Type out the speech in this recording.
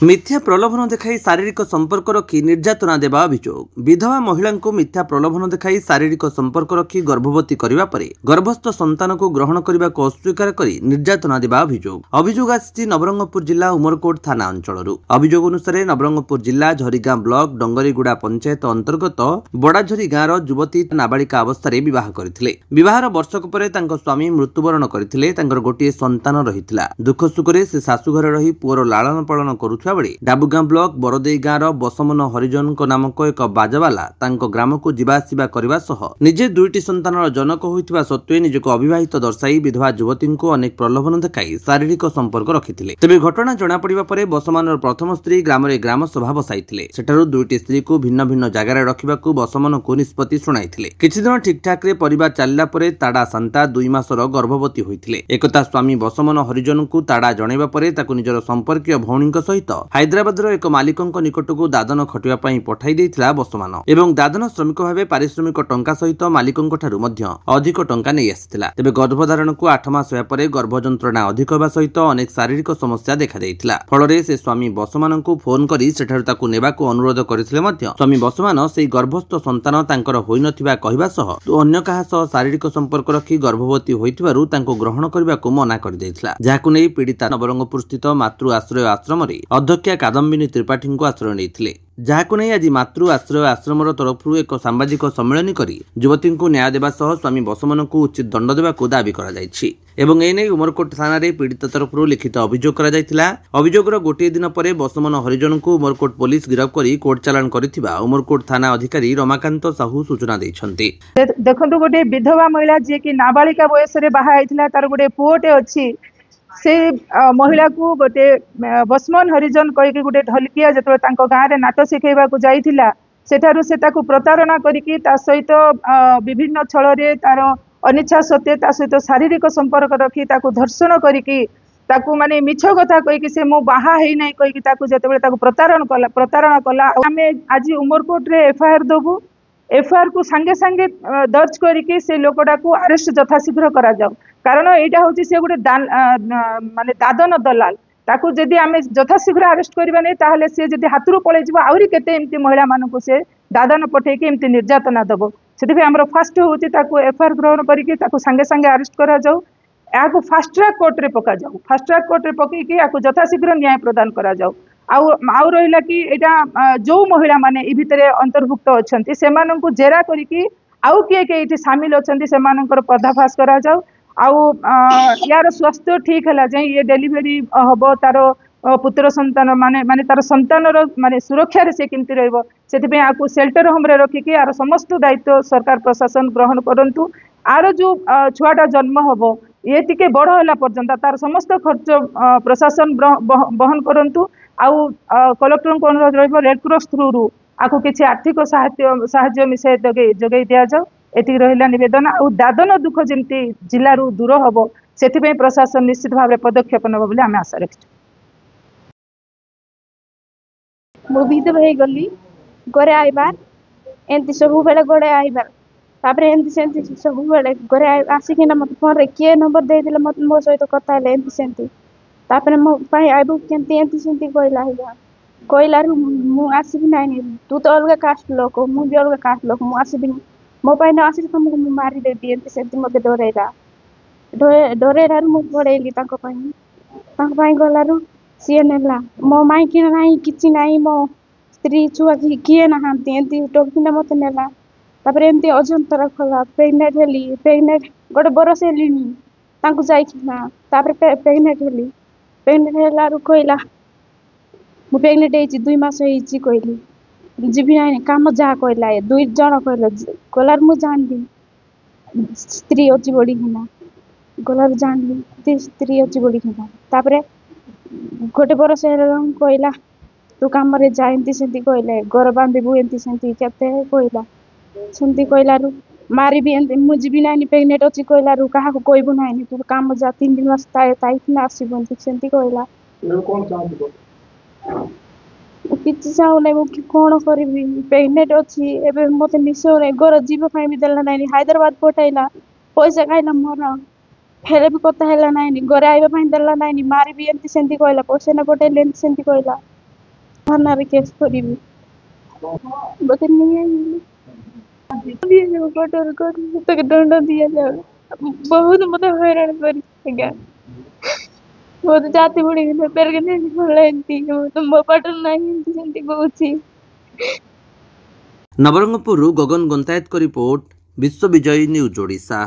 मिथ्या प्रलोभन देखाई शारीरिक संपर्क रखी निर्यातना देवा अभियोग। विधवा महिला को मिथ्या प्रलोभन देखाई शारीरिक संपर्क रखी गर्भवती करने पर गर्भस्थ संतान को ग्रहण करने को अस्वीकार कर निर्यातना देवा अभियोग। अभियोग आसी नवरंगपुर जिला उमरकोट थाना अंचल। अभियोग अनुसार नवरंगपुर जिला झरीगां ब्लॉक डंगरीगुड़ा पंचायत अंतर्गत बड़ाझरी गाँव युवती नाबालिका अवस्था बह करते। बहर वर्षक पर स्वामी मृत्युवरण करते। गोटे संतान रही दुख सुखरे से शाशुघर रही पुअर लालन पालन करुवा बेले डाबुगां ब्लॉक बरदेई गाँव बसमन हरिजन नामक एक बाजावाला ग्राम को जीवाआसिबा करने सह निजे दुईटी संतान जनक होइतिबा सत्वे निजको अविवाहित दर्शाई विधवा युवती को अनेक प्रलोभन देखाई शारीरिक संपर्क रखिथिले। तेबे घटना जना पड़िबा परे बसमान प्रथम स्त्री ग्राम ग्राम सभा बसाइथिले। सेठारु दुईटी स्त्री को भिन्न भिन्न जगार रखिबाकू बसमन को निष्पत्ति शुणाइथिले। किछि दिन ठीकठाक रे परिवार चलला परे ताड़ा शांता 2 मासर गर्भवती होइथिले। एकता स्वामी बसमन हरिजन को ताड़ा जणाइबा परे ताकू निजर संपर्कीय भौणी सहित हैदराबाद एक मालिक निकट को दादन खटिया पठाई देइथिला बसमान एवं दादन श्रमिक भाव पारिश्रमिक टंका सहित मालिक अधिक टंका नहीं आसाला। तेबे गर्भधारण को 8 मास होया परे गर्भ जंत्रणा अधिक होगा सहित अनेक शारीरिक समस्या देखा देइथिला। फलरे से स्वामी बसमान को फोन करी सेठारु ताकू नेबाकू अनुरोध करथिले मध्य स्वामी बसमान सेही गर्भस्थ संतान तांकर होई नथिबा कहिबा सह अन्य काहा सह शारीरिक संपर्क रखी गर्भवती होइतिबारु तांको ग्रहण करबाकू मना कर देइथिला। जाहाकू नै पीड़िता नवरंगपुर स्थित मातृ आश्रय आश्रम रे अध्यक्षा कादम्बिनी त्रिपाठी को आश्रय नहीं जहाकू नहीं आज मातृ आश्रय आश्रम तरफ एक सांबादिक सम्मेलन कर युवती को न्याय देवा सह स्वामी बसमन को उचित दंड देवा दाबी एवं एने उमरकोट थाना रे पीड़ित तरफ लिखित अभियोग करा। अभियोगर गोटे दिन पर बसमन हरिजन को उमरकोट पुलिस गिरफ्त कर कोर्ट चालान करिथिबा उमरकोट थाना अधिकारी रमाकांत साहू सूचना दैछन्ति। देखंतु गोटे विधवा महिला जे कि नाबालिका बयस रे बाहा आइथिला तार गोटे पुओटे अछि से महिला को गोटे बसमन हरिजन कहीकि गोटे ढलकिया जो गाँव में नाट शिखेबा जाइथिला सेठारु से ताकू प्रतारणा करिकि ता सहित विभिन्न छल तार अनिच्छा सत्वे ता सहित शारीरिक संपर्क रखी ताकू धर्षण करिकि ताकू माने मिछ कथा कहीकि से मो बाहा हेई नै कहीकि ताकू जेतेबेले ताकू प्रतारणा कला आमे आज उमरकोट रे एफआईआर दबु। एफआईआर को सांगे सांगे दर्ज करिकि से लोकटा को अरेस्ट यथाशीघ्र करा जाऊ। कारण एटा होची से गोटे माने दादन दलाल ताकू जदि आमे यथाशीघ्र अरेस्ट करबा नै ताहले से जदि हातरू पळे जिवो आउरी केते एमती महिला मानकु से दादन पठे के एमती निर्यातना दबो। सेति हमर फर्स्ट होची ताकू एफआईआर ग्रहण करिकि ताकू सांगे सांगे अरेस्ट करा जाऊ। याकू फास्ट ट्रैक कोर्ट रे पका जाऊ। फास्ट ट्रैक कोर्ट रे पकई कि याकू यथाशीघ्र न्याय प्रदान करा जाऊ। आउ रहिला कि एटा जो महिला माने ई भितरे अंतर्भुक्त अछंती सेमानंकु जेरा करिकि आउ किए के इठी शामिल अछंती सेमानंकर पर्दाफाश करा जाऊ। यार स्वास्थ्य ठीक है जाए ये डेलीवरी हम तार पुत्र संतान माने तार संतान माने सुरक्षा रे से केमती रहबो सेथिबे आकु शेल्टर होम रे रखिकि यार समस्त दायित्व सरकार प्रशासन ग्रहण करंतु। आर जो छुआटा जन्म हबो ये टिके बड़ होला पर्यंत तार समस्त खर्च प्रशासन बहन करंतु। आउ कलेक्टर को अनुरोध रहिबो रेड क्रॉस थ्रू रु आकु किछि आर्थिक साहाय्य मिसे जगै दिया जाऊ। एति रहिला निवेदन आ दादन दुख जमती जिल्ला रु दूर हबो सेथिबे प्रशासन निश्चित भाव पदक्षेप नबो बोली आमे आशा रखिछु। मो विधवा हे गली घरे आइबार एंती सब बेले घरे आइबार तापरे एंती सेंती सब बेले घरे आसिकिना मत फोन रे के नंबर दे दिले मत मो सहित कथा ले एंती सेंती तापरे मो पाई आइबो केंती एंती सेंती कहला रु मु आसीबि नाइ तू तो अलग कास्ट लोक मु भी अलग कास्ट लोक मु आसीबि मो पाई न आसी तुमको मु मारी देबी एंती सेंती मते डरेरा मु पड़ेली तांको गलारू सी नेला मो माई कि नाही किछि नाही मो स्त्री छुआ कि किए नहांती एंती टोकिना मते नेला तापर एंती अजंतर खला प्रेग्नेंट गोटे बरस हेलिनी तांको जाइकिना तापर प्रेग्नेंट हेला रु कहला मु प्रेग्नेंट हेची 2 मास हेची कहली जीवी नाइ काम जा कहला 2 जण कहले गलार मु जानली स्त्री अछि बड़ी हिना गलार जानली स्त्री अछि बड़ी हिना तापरे गोटे बरस हेला कहला तू काम रे जाइंती सेंती कहले घर बांधिबु एंती सेंती केते कहला सेंती कहला रु मारी भी एंती मु जीवी नाइ प्रेग्नेंट अछि कहला रु काहा को कहबु नाइ तू काम जा 3 मास ताइना आसीबु एंती सेंती कहला कोन चाहबो किछि चाहू नै मु कोन करबी प्रेग्नेंट अछि एबे मते निसो रे घर जीव फाइ भी देला नाइ हैदराबाद पठाइला पैसा खाइला मोर फेरे भी कथा हैला नाइ घरे आइबा फाइ देला नाइ मारी भी एंती सेंती कहला पैसा न पठाइले एंती सेंती कहला थानाରେ केस କରିବି ମୋତେ ଦିଆଯାଉ କଠୋର କଠୋର ଦଣ୍ଡ ଦିଆଯାଉ। ବହୁତ ମୋତେ ହଇରାଣ କରି ଆଜ୍ଞା ବହୁତ ଜାତି ବୁଡ଼ିକି ନେପାରିକି ଭଲ ଏମିତି ମୋ ପାଟରେ ନାହିଁ ଏମିତି ସେମିତି କହୁଛି। ନବରଙ୍ଗପୁରରୁ ଗଗନ ଗନ୍ତାୟତଙ୍କ ରିପୋର୍ଟ, ବିଶ୍ୱ ବିଜୟ ନ୍ୟୁଜ୍ ଓଡ଼ିଶା।